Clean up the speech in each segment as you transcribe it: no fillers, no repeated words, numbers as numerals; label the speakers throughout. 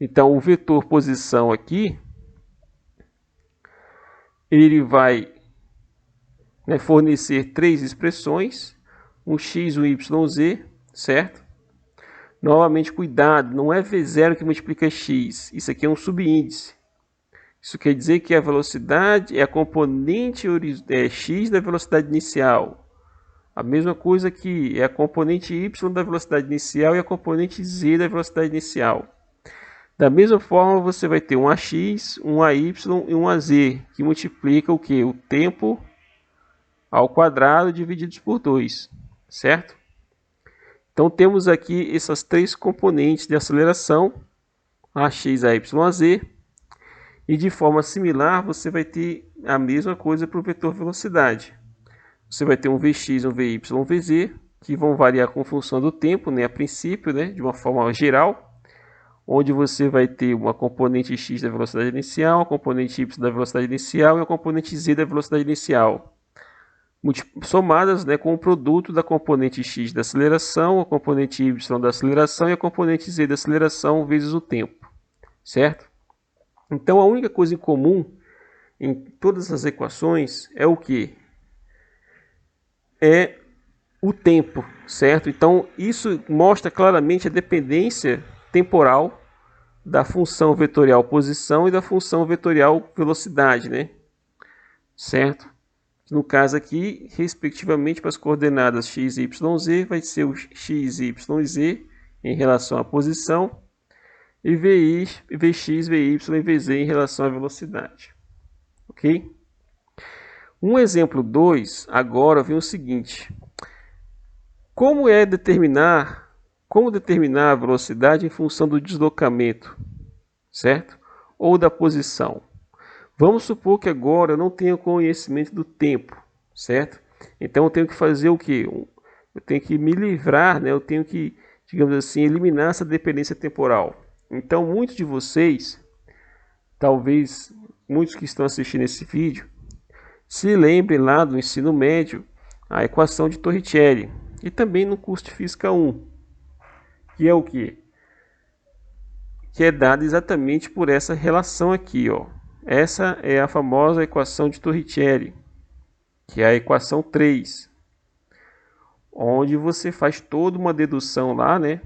Speaker 1: Então, o vetor posição aqui, ele vai, né, fornecer três expressões, um x, um y, z, certo? Novamente, cuidado, não é V0 que multiplica x, isso aqui é um subíndice. Isso quer dizer que a velocidade é a componente x da velocidade inicial. A mesma coisa que é a componente y da velocidade inicial e a componente z da velocidade inicial. Da mesma forma, você vai ter um ax, um ay e um az, que multiplica o que? O tempo ao quadrado divididos por 2, certo? Então temos aqui essas três componentes de aceleração, ax, ay, az, e de forma similar você vai ter a mesma coisa para o vetor velocidade. Você vai ter um Vx, um Vy, um Vz, que vão variar com função do tempo, né, a princípio, né, de uma forma geral, onde você vai ter uma componente x da velocidade inicial, uma componente y da velocidade inicial e uma componente z da velocidade inicial, somadas, né, com o produto da componente x da aceleração, a componente y da aceleração e a componente z da aceleração vezes o tempo, certo? Então a única coisa em comum em todas as equações é o que? É o tempo, certo? Então isso mostra claramente a dependência temporal da função vetorial posição e da função vetorial velocidade, né? Certo? No caso aqui, respectivamente para as coordenadas x, y, z, vai ser o x, y e z em relação à posição e vx, vy e vz em relação à velocidade. Ok? Um exemplo 2, agora vem o seguinte. Como determinar a velocidade em função do deslocamento, certo? Ou da posição. Vamos supor que agora eu não tenho conhecimento do tempo, certo? Então eu tenho que fazer o quê? Eu tenho que me livrar, né? Eu tenho que, digamos assim, eliminar essa dependência temporal. Então muitos de vocês, talvez muitos que estão assistindo esse vídeo, se lembrem lá do ensino médio a equação de Torricelli e também no curso de Física 1, que é o quê? Que é dada exatamente por essa relação aqui, ó. Essa é a famosa equação de Torricelli, que é a equação 3, onde você faz toda uma dedução lá, né?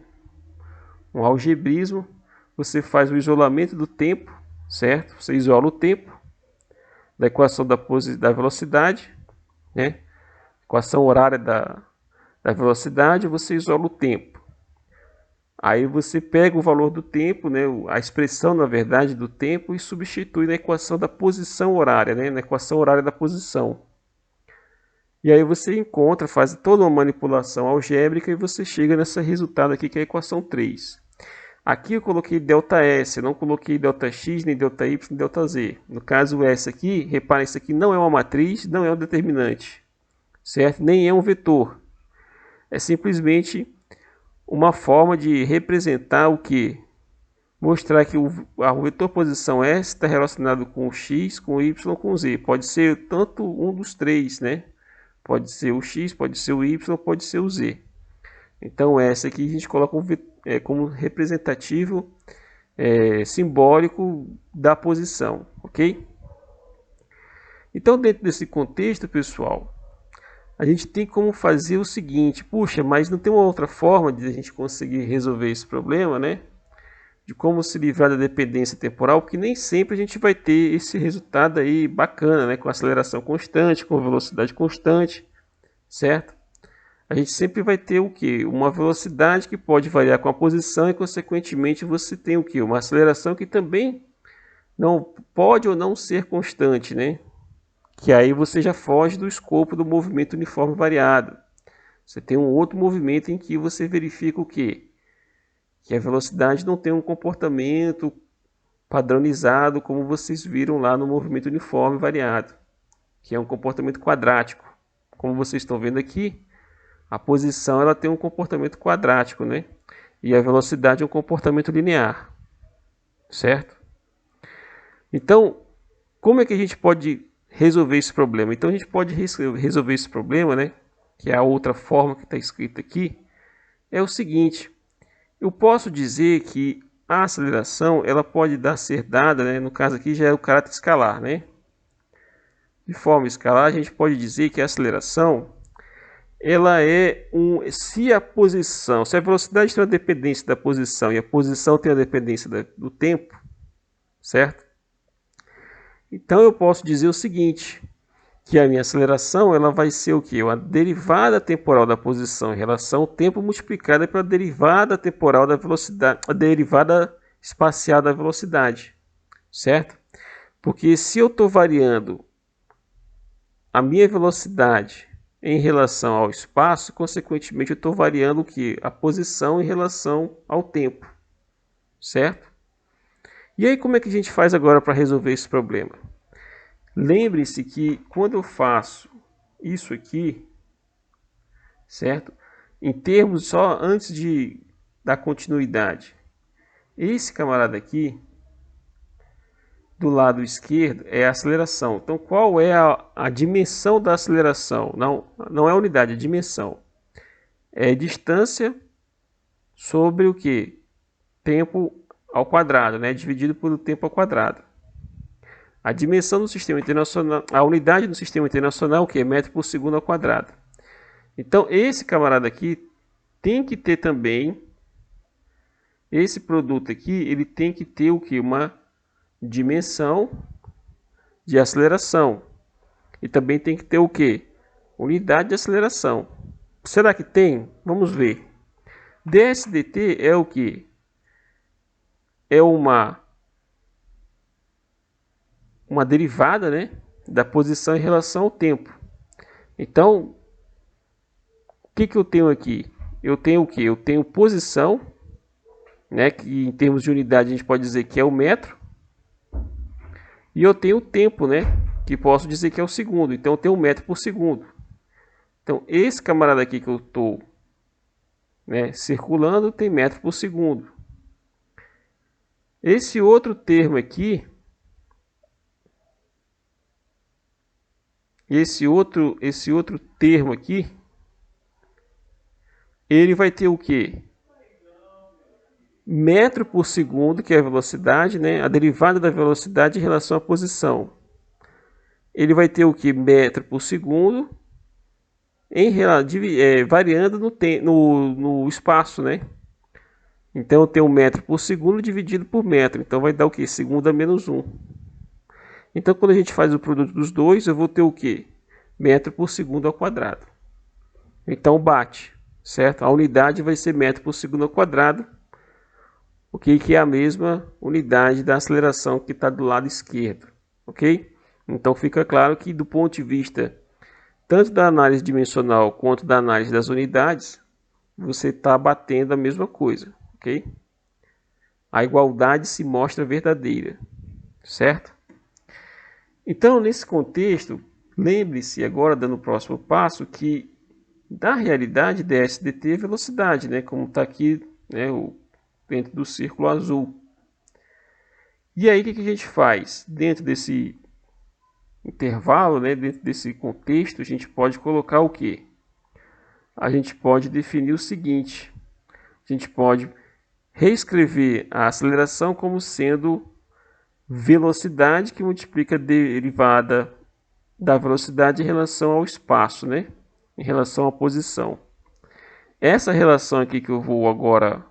Speaker 1: Um algebrismo, você faz o isolamento do tempo, certo? Você isola o tempo da equação da velocidade, né? Equação horária da velocidade, você isola o tempo. Aí você pega o valor do tempo, né, a expressão, na verdade, do tempo e substitui na equação da posição horária, né, na equação horária da posição. E aí você encontra, faz toda uma manipulação algébrica e você chega nesse resultado aqui que é a equação 3. Aqui eu coloquei ΔS, eu não coloquei ΔX, nem ΔY, nem ΔZ. No caso S aqui, reparem, isso aqui não é uma matriz, não é um determinante, certo? Nem é um vetor. É simplesmente uma forma de representar o que? Mostrar que o vetor posição S está relacionado com o X, com o Y, com o Z. Pode ser tanto um dos três, né? Pode ser o X, pode ser o Y, pode ser o Z. Então essa aqui a gente coloca como representativo simbólico da posição, ok? Então dentro desse contexto, pessoal, a gente tem como fazer o seguinte, puxa, mas não tem uma outra forma de a gente conseguir resolver esse problema, né? De como se livrar da dependência temporal, porque nem sempre a gente vai ter esse resultado aí bacana, né? Com aceleração constante, com velocidade constante, certo? A gente sempre vai ter o que? Uma velocidade que pode variar com a posição e, consequentemente, você tem o que? Uma aceleração que também não pode ou não ser constante, né? Que aí você já foge do escopo do movimento uniforme variado. Você tem um outro movimento em que você verifica o quê? Que a velocidade não tem um comportamento padronizado como vocês viram lá no movimento uniforme variado, que é um comportamento quadrático. Como vocês estão vendo aqui, a posição ela tem um comportamento quadrático, né? E a velocidade é um comportamento linear, certo? Então, como é que a gente pode resolver esse problema? Então a gente pode resolver esse problema, né? Que é a outra forma que está escrita aqui, é o seguinte: eu posso dizer que a aceleração ela pode ser dada, né, no caso aqui já é o caráter escalar, né? De forma escalar, a gente pode dizer que a aceleração ela é se a posição, se a velocidade tem uma dependência da posição e a posição tem a dependência do tempo, certo? Então eu posso dizer o seguinte, que a minha aceleração ela vai ser o que? A derivada temporal da posição em relação ao tempo multiplicada pela derivada temporal da velocidade, a derivada espacial da velocidade, certo? Porque se eu estou variando a minha velocidade em relação ao espaço, consequentemente eu estou variando o que? A posição em relação ao tempo, certo? E aí como é que a gente faz agora para resolver esse problema? Lembre-se que quando eu faço isso aqui, certo? Em termos só antes da continuidade, esse camarada aqui, do lado esquerdo, é a aceleração. Então qual é a dimensão da aceleração? Não é a unidade, é a dimensão. É distância sobre o que? Tempo ao quadrado, né? Dividido pelo tempo ao quadrado. A dimensão do sistema internacional, a unidade do sistema internacional, que é metro por segundo ao quadrado. Então, esse camarada aqui tem que ter também, esse produto aqui, ele tem que ter o que? Uma dimensão de aceleração. E também tem que ter o que? Unidade de aceleração. Será que tem? Vamos ver. dsdt é o que? É uma derivada, né, da posição em relação ao tempo. Então, o que eu tenho aqui? Eu tenho o que? Eu tenho posição, né, que em termos de unidade a gente pode dizer que é o metro. E eu tenho o tempo, né, que posso dizer que é o segundo. Então eu tenho 1 metro por segundo. Então esse camarada aqui que eu estou, né, circulando tem metro por segundo. Esse outro termo aqui, esse outro termo aqui, ele vai ter o que? Metro por segundo, que é a velocidade, né? A derivada da velocidade em relação à posição. Ele vai ter o que? Metro por segundo, variando no espaço, né? Então eu tenho 1 metro por segundo dividido por metro. Então vai dar o que? Segundo a menos 1. Então quando a gente faz o produto dos dois, eu vou ter o que? Metro por segundo ao quadrado. Então bate, certo? A unidade vai ser metro por segundo ao quadrado, ok? Que é a mesma unidade da aceleração que está do lado esquerdo, ok? Então fica claro que do ponto de vista tanto da análise dimensional quanto da análise das unidades, você está batendo a mesma coisa, ok? A igualdade se mostra verdadeira, certo? Então, nesse contexto, lembre-se agora, dando o próximo passo, que da realidade dsdt é velocidade, né? Como está aqui, né, dentro do círculo azul. E aí o que a gente faz? Dentro desse intervalo, né, dentro desse contexto, a gente pode colocar o que? A gente pode definir o seguinte: a gente pode reescrever a aceleração como sendo velocidade que multiplica a derivada da velocidade em relação ao espaço, né? Em relação à posição. Essa relação aqui que eu vou agora,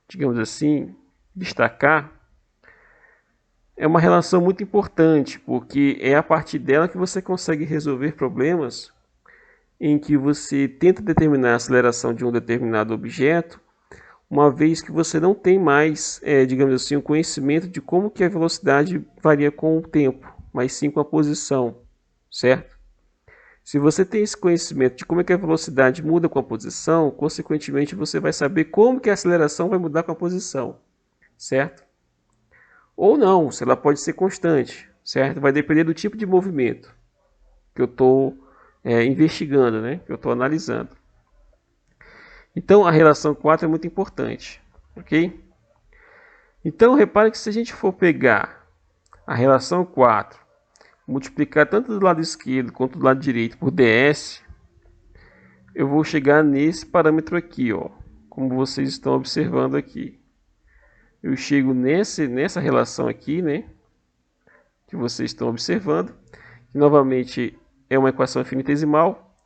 Speaker 1: digamos assim, destacar, é uma relação muito importante, porque é a partir dela que você consegue resolver problemas em que você tenta determinar a aceleração de um determinado objeto, uma vez que você não tem mais, digamos assim, o conhecimento de como que a velocidade varia com o tempo, mas sim com a posição, certo? Se você tem esse conhecimento de como é que a velocidade muda com a posição, consequentemente você vai saber como que a aceleração vai mudar com a posição, certo? Ou não, se ela pode ser constante, certo? Vai depender do tipo de movimento que eu estou investigando, né? Que eu estou analisando. Então a relação 4 é muito importante, ok? Então repare que se a gente for pegar a relação 4, multiplicar tanto do lado esquerdo quanto do lado direito por ds, eu vou chegar nesse parâmetro aqui, ó, como vocês estão observando aqui. eu chego nessa relação aqui, né, que vocês estão observando, que novamente é uma equação infinitesimal,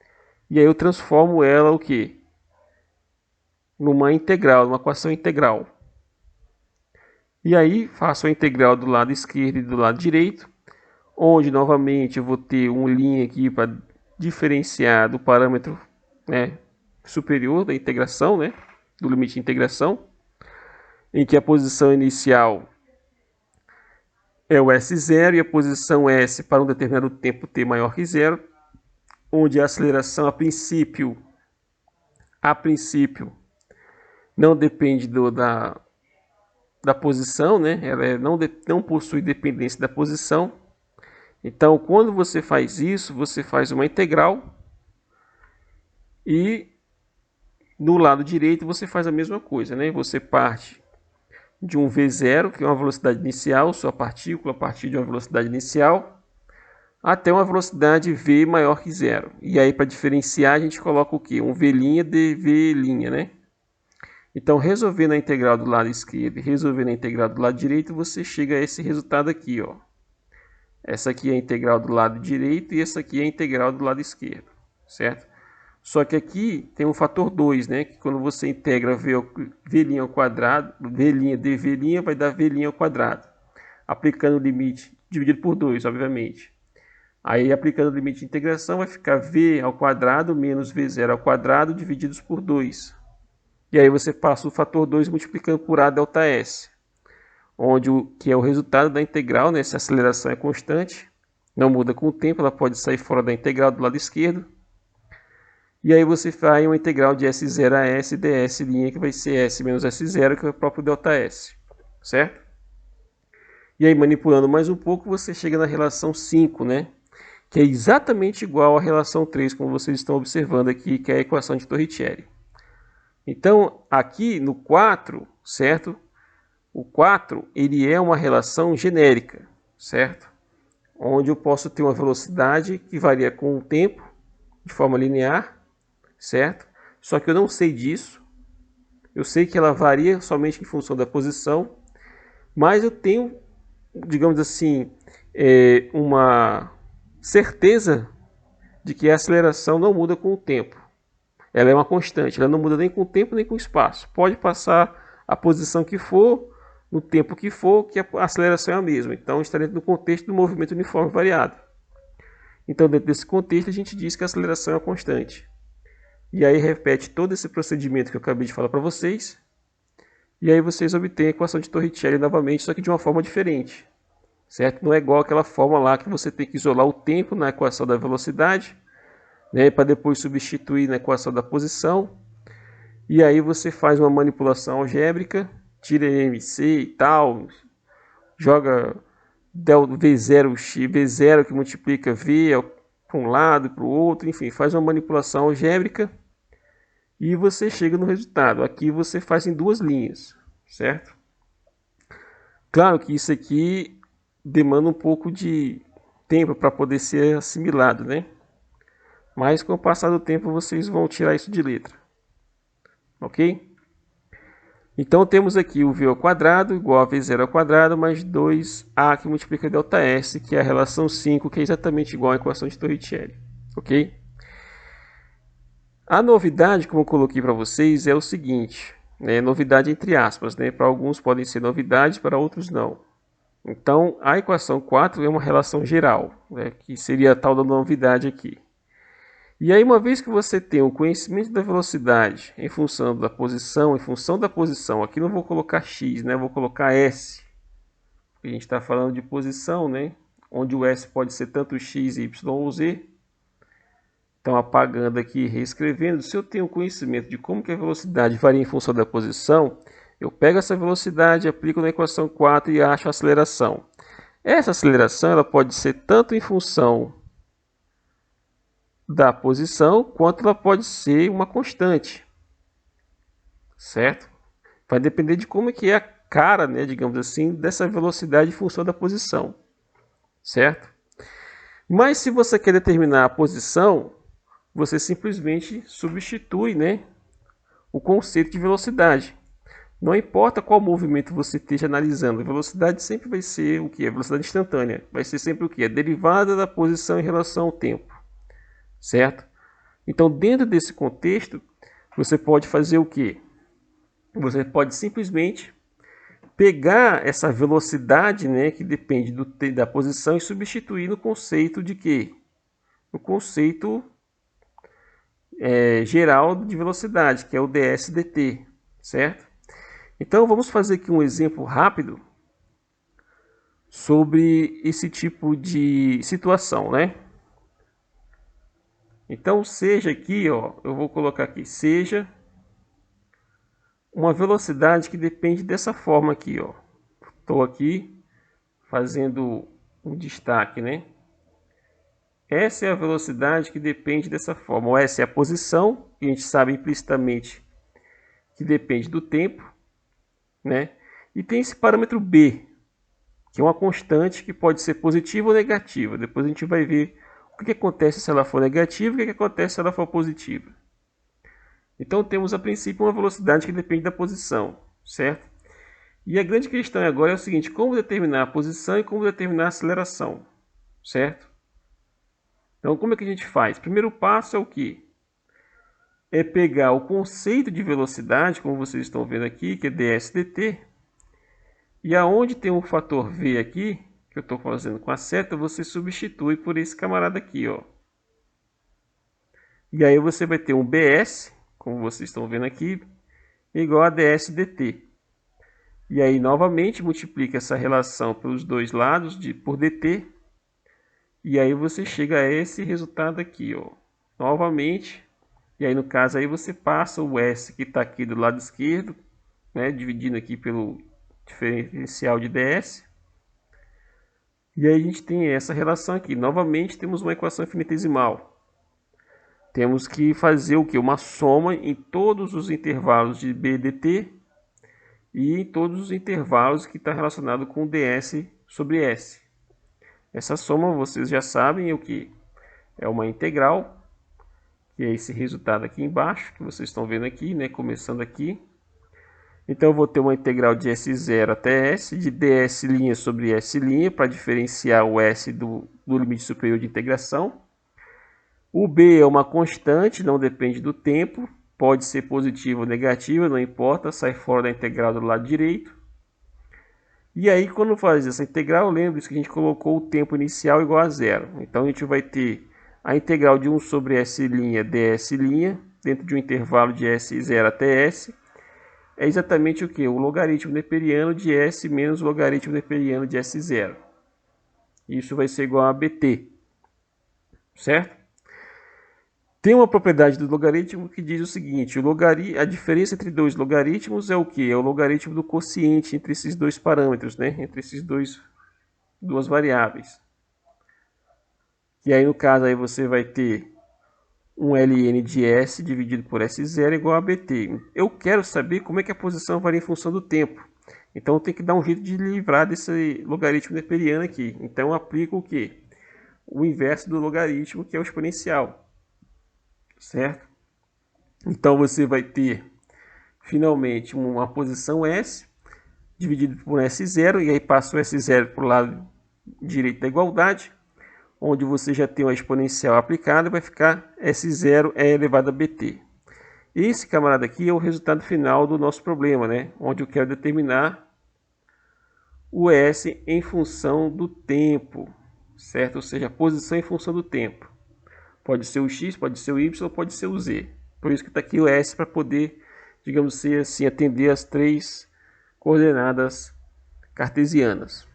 Speaker 1: e aí eu transformo ela o quê? Numa integral, numa equação integral. E aí faço a integral do lado esquerdo e do lado direito, onde novamente eu vou ter uma linha aqui para diferenciar do parâmetro, né, superior da integração, né, do limite de integração, em que a posição inicial é o S0 e a posição S para um determinado tempo t maior que zero, onde a aceleração a princípio não depende da posição, né? Ela não possui dependência da posição. Então, quando você faz isso, você faz uma integral e no lado direito você faz a mesma coisa, né? Você parte de um V0, que é uma velocidade inicial, sua partícula a partir de uma velocidade inicial, até uma velocidade V maior que zero. E aí, para diferenciar, a gente coloca o quê? Um V' de V', né? Então, resolvendo a integral do lado esquerdo e resolvendo a integral do lado direito, você chega a esse resultado aqui, ó. Essa aqui é a integral do lado direito e essa aqui é a integral do lado esquerdo, certo? Só que aqui tem um fator 2, né? Que quando você integra V' ao quadrado, V' de V' vai dar V' ao quadrado. Aplicando o limite dividido por 2, obviamente. Aí, aplicando o limite de integração, vai ficar V ao quadrado menos V0 ao quadrado divididos por 2. E aí você passa o fator 2 multiplicando por A delta S, onde que é o resultado da integral, né? Se a aceleração é constante, não muda com o tempo, ela pode sair fora da integral do lado esquerdo. E aí você faz uma integral de S0 a S ds', que vai ser S menos S0, que é o próprio delta S, certo? E aí, manipulando mais um pouco, você chega na relação 5, né? Que é exatamente igual à relação 3, como vocês estão observando aqui, que é a equação de Torricelli. Então, aqui no 4, certo? O 4, ele é uma relação genérica, certo? Onde eu posso ter uma velocidade que varia com o tempo, de forma linear, certo? Só que eu não sei disso. Eu sei que ela varia somente em função da posição, mas eu tenho, digamos assim, uma certeza de que a aceleração não muda com o tempo. Ela é uma constante, ela não muda nem com o tempo nem com o espaço. Pode passar a posição que for, no tempo que for, que a aceleração é a mesma. Então está dentro do contexto do movimento uniforme variado. Então, dentro desse contexto, a gente diz que a aceleração é uma constante. E aí repete todo esse procedimento que eu acabei de falar para vocês. E aí vocês obtêm a equação de Torricelli novamente, só que de uma forma diferente. Certo? Não é igual aquela forma lá que você tem que isolar o tempo na equação da velocidade, né, para depois substituir na equação da posição. E aí você faz uma manipulação algébrica, tira MC e tal, joga V0 que multiplica V para um lado e para o outro, enfim, faz uma manipulação algébrica e você chega no resultado. Aqui você faz em duas linhas, certo? Claro que isso aqui demanda um pouco de tempo para poder ser assimilado, né? Mas com o passar do tempo vocês vão tirar isso de letra. Ok? Então temos aqui o V ao quadrado igual a V0 ao quadrado mais 2A que multiplica delta S, que é a relação 5, que é exatamente igual à equação de Torricelli. Ok? A novidade, como eu coloquei para vocês, é o seguinte. Novidade entre aspas, né? Para alguns podem ser novidades, para outros não. Então a equação 4 é uma relação geral, né? Que seria a tal da novidade aqui. E aí, uma vez que você tem o conhecimento da velocidade em função da posição, aqui não vou colocar x, né? Vou colocar s. A gente está falando de posição, né? Onde o s pode ser tanto x, y ou z. Então, apagando aqui e reescrevendo, se eu tenho conhecimento de como que a velocidade varia em função da posição, eu pego essa velocidade, aplico na equação 4 e acho a aceleração. Essa aceleração ela pode ser tanto em função da posição, quanto ela pode ser uma constante, certo? Vai depender de como é que é a cara, né, digamos assim, dessa velocidade em função da posição, certo? Mas se você quer determinar a posição, você simplesmente substitui, né, o conceito de velocidade. Não importa qual movimento você esteja analisando, a velocidade sempre vai ser o que? A velocidade instantânea. Vai ser sempre o que? A derivada da posição em relação ao tempo. Certo? Então, dentro desse contexto, você pode fazer o que? Você pode simplesmente pegar essa velocidade, né, que depende da posição, e substituir no conceito de quê? No conceito geral de velocidade, que é o ds/dt, certo? Então vamos fazer aqui um exemplo rápido sobre esse tipo de situação, né? Então seja aqui, ó, eu vou colocar aqui, seja uma velocidade que depende dessa forma aqui, ó. Estou aqui fazendo um destaque, né? Essa é a velocidade que depende dessa forma. Ou essa é a posição, que a gente sabe implicitamente que depende do tempo, né? E tem esse parâmetro B, que é uma constante que pode ser positiva ou negativa. Depois a gente vai ver o que acontece se ela for negativa e o que acontece se ela for positiva. Então temos a princípio uma velocidade que depende da posição, certo? E a grande questão agora é o seguinte: como determinar a posição e como determinar a aceleração, certo? Então como é que a gente faz? Primeiro passo é o que? É pegar o conceito de velocidade, como vocês estão vendo aqui, que é ds/dt, e aonde tem um fator v aqui, que eu estou fazendo com a seta, você substitui por esse camarada aqui, ó. E aí você vai ter um bs, como vocês estão vendo aqui, igual a ds/dt. E aí novamente multiplica essa relação pelos dois lados por dt, e aí você chega a esse resultado aqui, ó. Novamente, e aí no caso aí você passa o s que está aqui do lado esquerdo, né, dividindo aqui pelo diferencial de ds. E aí a gente tem essa relação aqui. Novamente temos uma equação infinitesimal. Temos que fazer o que? Uma soma em todos os intervalos de b dt e em todos os intervalos que está relacionado com ds sobre s. Essa soma vocês já sabem o que? É uma integral, que é esse resultado aqui embaixo, que vocês estão vendo aqui, né? Começando aqui. Então eu vou ter uma integral de S0 até S, de ds' sobre S', para diferenciar o S do limite superior de integração. O B é uma constante, não depende do tempo, pode ser positiva ou negativa, não importa, sai fora da integral do lado direito. E aí quando faz essa integral, lembre-se que a gente colocou o tempo inicial igual a zero. Então a gente vai ter a integral de 1 sobre S' ds', dentro de um intervalo de S0 até S, é exatamente o que? O logaritmo neperiano de S menos o logaritmo neperiano de S0. Isso vai ser igual a BT. Certo? Tem uma propriedade do logaritmo que diz o seguinte: a diferença entre dois logaritmos é o que? É o logaritmo do quociente entre esses dois parâmetros, né? Entre esses duas variáveis. E aí no caso aí você vai ter um ln de S dividido por S0 igual a BT. Eu quero saber como é que a posição varia em função do tempo. Então eu tenho que dar um jeito de livrar desse logaritmo neperiano aqui. Então eu aplico o quê? O inverso do logaritmo, que é o exponencial. Certo? Então você vai ter finalmente uma posição S dividido por S0, e aí passa o S0 para o lado direito da igualdade, onde você já tem uma exponencial aplicada, vai ficar S0 elevado a BT. Esse camarada aqui é o resultado final do nosso problema, né? Onde eu quero determinar o S em função do tempo, certo? Ou seja, a posição em função do tempo. Pode ser o X, pode ser o Y, pode ser o Z. Por isso que está aqui o S para poder, digamos assim, atender as três coordenadas cartesianas.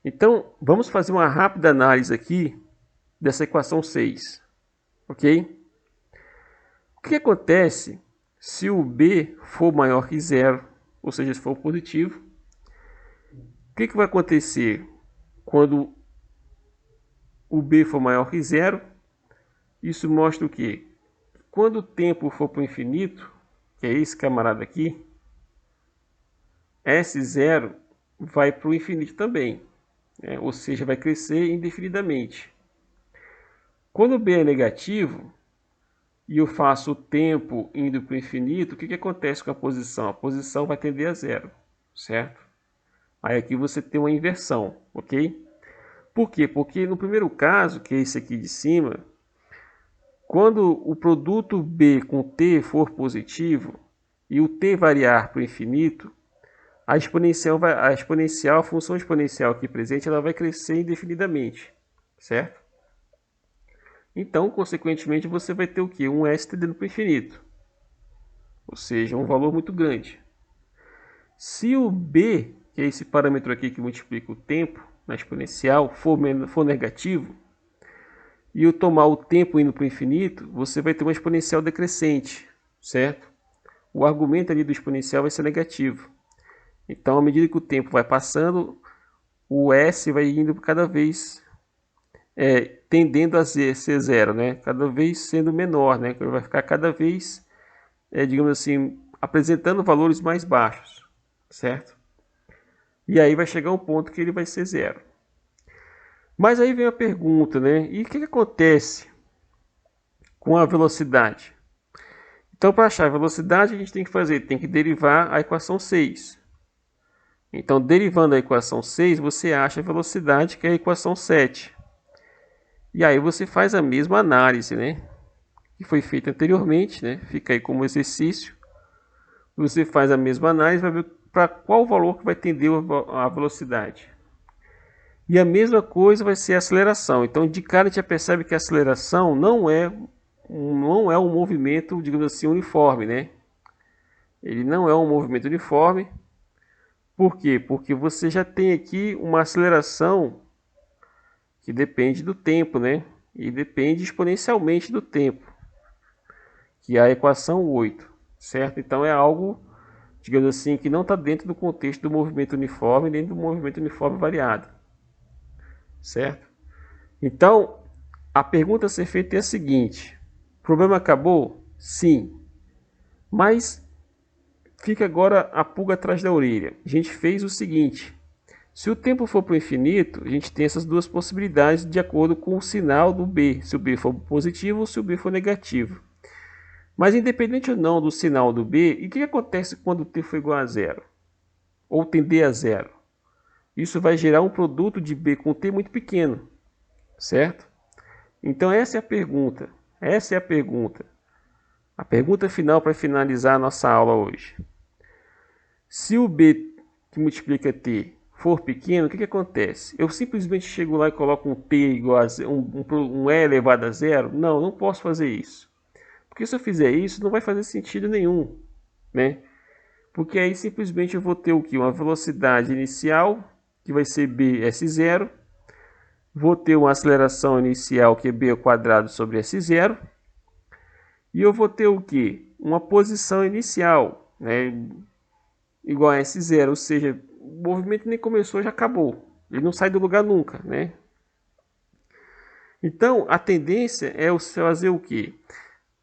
Speaker 1: Então, vamos fazer uma rápida análise aqui dessa equação 6. Ok? O que acontece se o B for maior que zero, ou seja, se for positivo? O que vai acontecer quando o B for maior que zero? Isso mostra o quê? Quando o tempo for para o infinito, que é esse camarada aqui, S0 vai para o infinito também, né? Ou seja, vai crescer indefinidamente. Quando o B é negativo, e eu faço o tempo indo para o infinito, o que acontece com a posição? A posição vai tender a zero, certo? Aí aqui você tem uma inversão, ok? Por quê? Porque no primeiro caso, que é esse aqui de cima, quando o produto B com t for positivo e o t variar para o infinito, a função exponencial aqui presente, ela vai crescer indefinidamente, certo? Então, consequentemente, você vai ter o quê? Um s tendendo para o infinito, ou seja, um valor muito grande. Se o b, que é esse parâmetro aqui que multiplica o tempo na exponencial, for negativo, e eu tomar o tempo indo para o infinito, você vai ter uma exponencial decrescente, certo? O argumento ali do exponencial vai ser negativo. Então, à medida que o tempo vai passando, o s vai indo cada vez tendendo a ser zero, né? Cada vez sendo menor, né? Vai ficar cada vez, digamos assim, apresentando valores mais baixos, certo? E aí vai chegar um ponto que ele vai ser zero. Mas aí vem a pergunta, né? E o que acontece com a velocidade? Então, para achar a velocidade, a gente tem que derivar a equação 6. Então, derivando a equação 6, você acha a velocidade, que é a equação 7. E aí você faz a mesma análise, né? Que foi feita anteriormente, né? Fica aí como exercício. Você faz a mesma análise, vai ver para qual valor que vai tender a velocidade. E a mesma coisa vai ser a aceleração. Então, de cara a gente já percebe que a aceleração não é um movimento, digamos assim, uniforme, né? Ele não é um movimento uniforme. Por quê? Porque você já tem aqui uma aceleração que depende do tempo, né? E depende exponencialmente do tempo, que é a equação 8, certo? Então é algo, digamos assim, que não está dentro do contexto do movimento uniforme, nem do movimento uniforme variado, certo? Então, a pergunta a ser feita é a seguinte: o problema acabou? Sim. Mas fica agora a pulga atrás da orelha. A gente fez o seguinte: se o tempo for para o infinito, a gente tem essas duas possibilidades de acordo com o sinal do B, se o B for positivo ou se o B for negativo. Mas independente ou não do sinal do B, e o que acontece quando o t for igual a zero? Ou tender a zero? Isso vai gerar um produto de B com t muito pequeno, certo? Então essa é a pergunta. Essa é a pergunta. A pergunta final para finalizar a nossa aula hoje. Se o B que multiplica t for pequeno, o que acontece? Eu simplesmente chego lá e coloco um t igual a um e elevado a zero? Não, não posso fazer isso. Porque se eu fizer isso, não vai fazer sentido nenhum, né? Porque aí simplesmente eu vou ter o que? Uma velocidade inicial, que vai ser bs0. Vou ter uma aceleração inicial, que é b ao quadrado sobre s0. E eu vou ter o que? Uma posição inicial, né? Igual a S0, ou seja, o movimento nem começou, já acabou. Ele não sai do lugar nunca, né? Então, a tendência é você fazer o quê?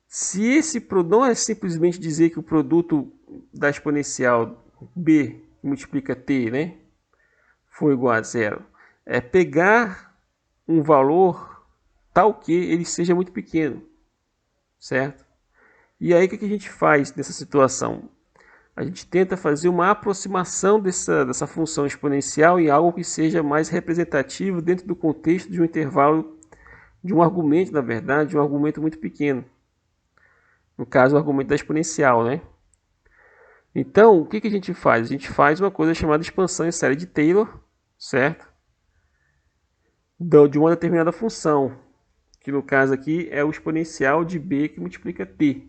Speaker 1: Se esse não é simplesmente dizer que o produto da exponencial b que multiplica t, né, for igual a zero, é pegar um valor tal que ele seja muito pequeno, certo? E aí o que a gente faz nessa situação? A gente tenta fazer uma aproximação dessa função exponencial em algo que seja mais representativo dentro do contexto de um intervalo, de um argumento, na verdade, de um argumento muito pequeno. No caso, o argumento da exponencial, né? Então, o que a gente faz? A gente faz uma coisa chamada expansão em série de Taylor, certo? De uma determinada função, que no caso aqui é o exponencial de b que multiplica t.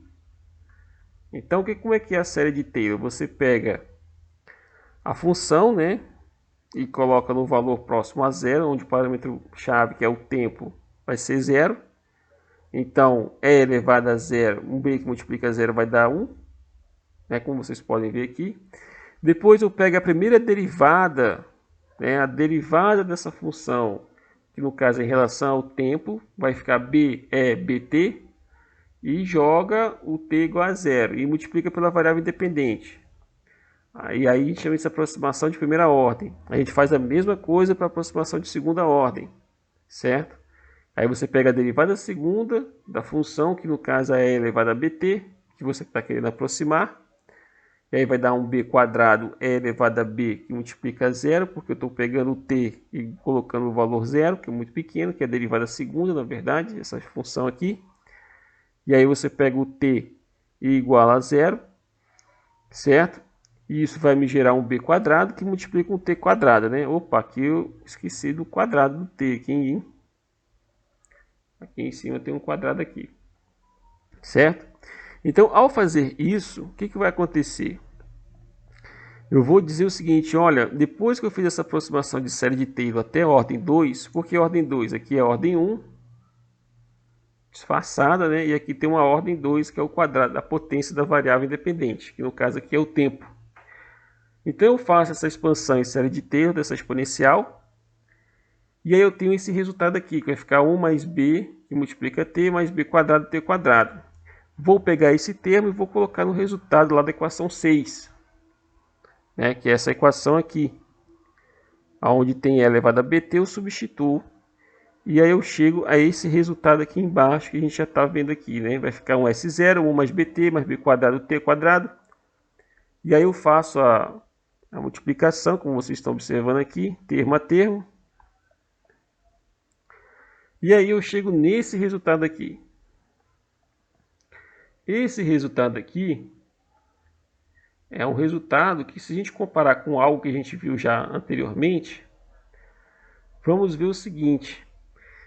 Speaker 1: Então, como é que é a série de Taylor? Você pega a função, né, e coloca no valor próximo a zero, onde o parâmetro chave, que é o tempo, vai ser zero. Então, e elevado a zero, um b que multiplica zero vai dar 1, né, como vocês podem ver aqui. Depois eu pego a primeira derivada, né, a derivada dessa função, que no caso é em relação ao tempo, vai ficar b é bt, e joga o t igual a zero, e multiplica pela variável independente. Aí a gente chama isso de aproximação de primeira ordem. A gente faz a mesma coisa para aproximação de segunda ordem, certo? Aí você pega a derivada segunda da função, que no caso é e elevado a bt, que você está querendo aproximar. E aí vai dar um b quadrado e elevado a b, que multiplica zero, porque eu estou pegando o t e colocando o valor zero, que é muito pequeno, que é a derivada segunda, na verdade, essa função aqui. E aí você pega o t e iguala a zero, certo? E isso vai me gerar um b quadrado, que multiplica um t quadrado, né? Opa, aqui eu esqueci do quadrado do t, aqui em cima tem um quadrado aqui, certo? Então, ao fazer isso, o que vai acontecer? Eu vou dizer o seguinte, olha, depois que eu fiz essa aproximação de série de Taylor até a ordem 2, porque a ordem 2 aqui é a ordem 1, disfarçada, né? E aqui tem uma ordem 2, que é o quadrado da potência da variável independente, que no caso aqui é o tempo. Então eu faço essa expansão em série de Taylor dessa exponencial, e aí eu tenho esse resultado aqui, que vai ficar 1 mais b, que multiplica t, mais b quadrado, t quadrado. Vou pegar esse termo e vou colocar no resultado lá da equação 6, né, que é essa equação aqui, onde tem e elevado a bt, eu substituo, e aí eu chego a esse resultado aqui embaixo, que a gente já está vendo aqui, né? Vai ficar um S0, 1 mais bt, mais b quadrado, t quadrado, e aí eu faço a multiplicação, como vocês estão observando aqui, termo a termo, e aí eu chego nesse resultado aqui. Esse resultado aqui é um resultado que, se a gente comparar com algo que a gente viu já anteriormente, vamos ver o seguinte.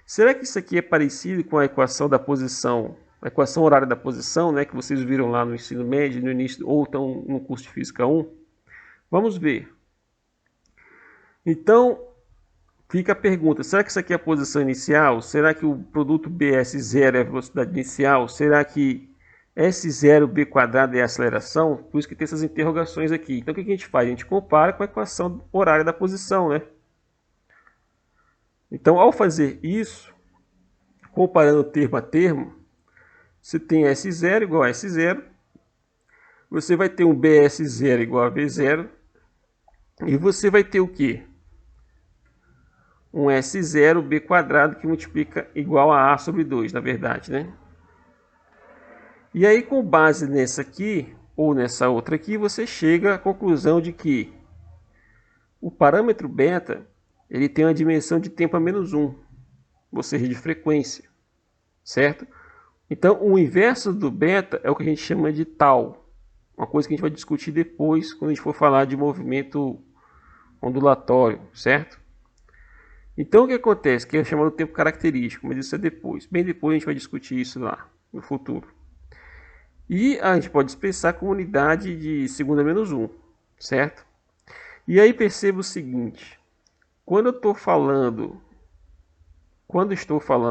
Speaker 1: Será que isso aqui é parecido com a equação da posição, a equação horária da posição, né, que vocês viram lá no ensino médio, no início, ou estão no curso de Física 1? Vamos ver. Então, fica a pergunta, será que isso aqui é a posição inicial? Será que o produto BS0 é a velocidade inicial? Será que S0B quadrado é a aceleração? Por isso que tem essas interrogações aqui. Então o que a gente faz? A gente compara com a equação horária da posição, né? Então ao fazer isso, comparando termo a termo, você tem S0 igual a S0, você vai ter um BS0 igual a V0, e você vai ter o quê? Um S0B quadrado que multiplica igual a A sobre 2, na verdade, né? E aí, com base nessa aqui, ou nessa outra aqui, você chega à conclusão de que o parâmetro beta, ele tem uma dimensão de tempo a menos 1, ou seja, de frequência, certo? Então, o inverso do beta é o que a gente chama de tau, uma coisa que a gente vai discutir depois, quando a gente for falar de movimento ondulatório, certo? Então, o que acontece? Que é chamado tempo característico, mas isso é depois. Bem depois a gente vai discutir isso lá, no futuro. E a gente pode expressar como unidade de segunda menos 1, certo? E aí perceba o seguinte, quando estou falando,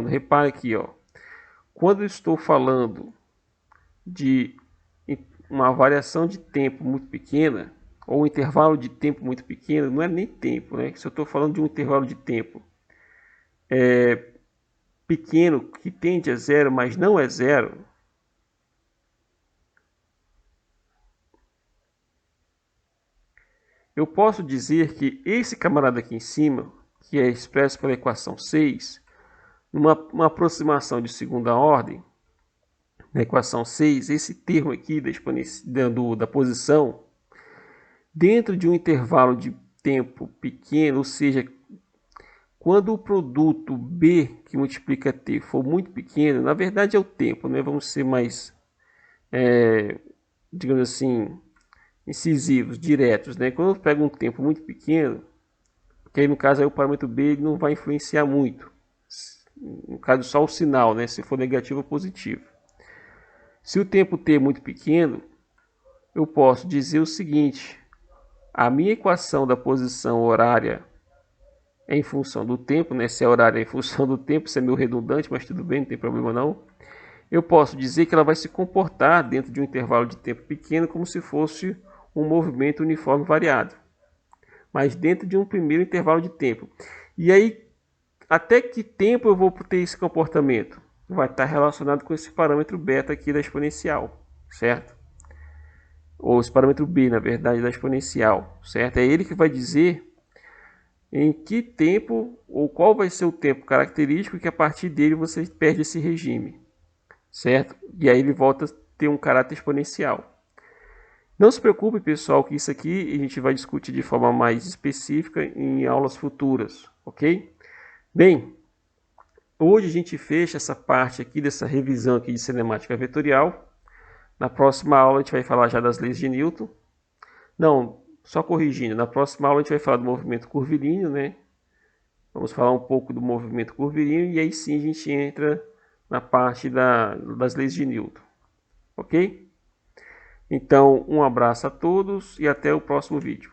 Speaker 1: repare aqui, ó, quando estou falando de uma variação de tempo muito pequena, ou um intervalo de tempo muito pequeno, não é nem tempo, né? Se eu estou falando de um intervalo de tempo pequeno, que tende a zero, mas não é zero, eu posso dizer que esse camarada aqui em cima, que é expresso pela equação 6, uma aproximação de segunda ordem, na equação 6, esse termo aqui da posição, dentro de um intervalo de tempo pequeno, ou seja, quando o produto B que multiplica T for muito pequeno, na verdade é o tempo, né? Vamos ser mais, digamos assim, incisivos, diretos, né? Quando eu pego um tempo muito pequeno, que aí no caso aí o parâmetro B ele não vai influenciar muito, no caso só o sinal, né? Se for negativo ou positivo. Se o tempo t é muito pequeno, eu posso dizer o seguinte, a minha equação da posição horária é em função do tempo, né? Se a horária é em função do tempo, isso é meio redundante, mas tudo bem, não tem problema não. Eu posso dizer que ela vai se comportar dentro de um intervalo de tempo pequeno como se fosse um movimento uniforme variado, mas dentro de um primeiro intervalo de tempo. E aí, até que tempo eu vou ter esse comportamento? Vai estar relacionado com esse parâmetro beta aqui da exponencial, certo? Ou esse parâmetro b, na verdade, da exponencial, certo? É ele que vai dizer em que tempo ou qual vai ser o tempo característico que a partir dele você perde esse regime, certo? E aí ele volta a ter um caráter exponencial. Não se preocupe, pessoal, que isso aqui a gente vai discutir de forma mais específica em aulas futuras, ok? Bem, hoje a gente fecha essa parte aqui dessa revisão aqui de cinemática vetorial. Na próxima aula a gente vai falar já das leis de Newton. Não, só corrigindo, na próxima aula a gente vai falar do movimento curvilíneo, né? Vamos falar um pouco do movimento curvilíneo e aí sim a gente entra na parte das leis de Newton, ok? Então, um abraço a todos e até o próximo vídeo.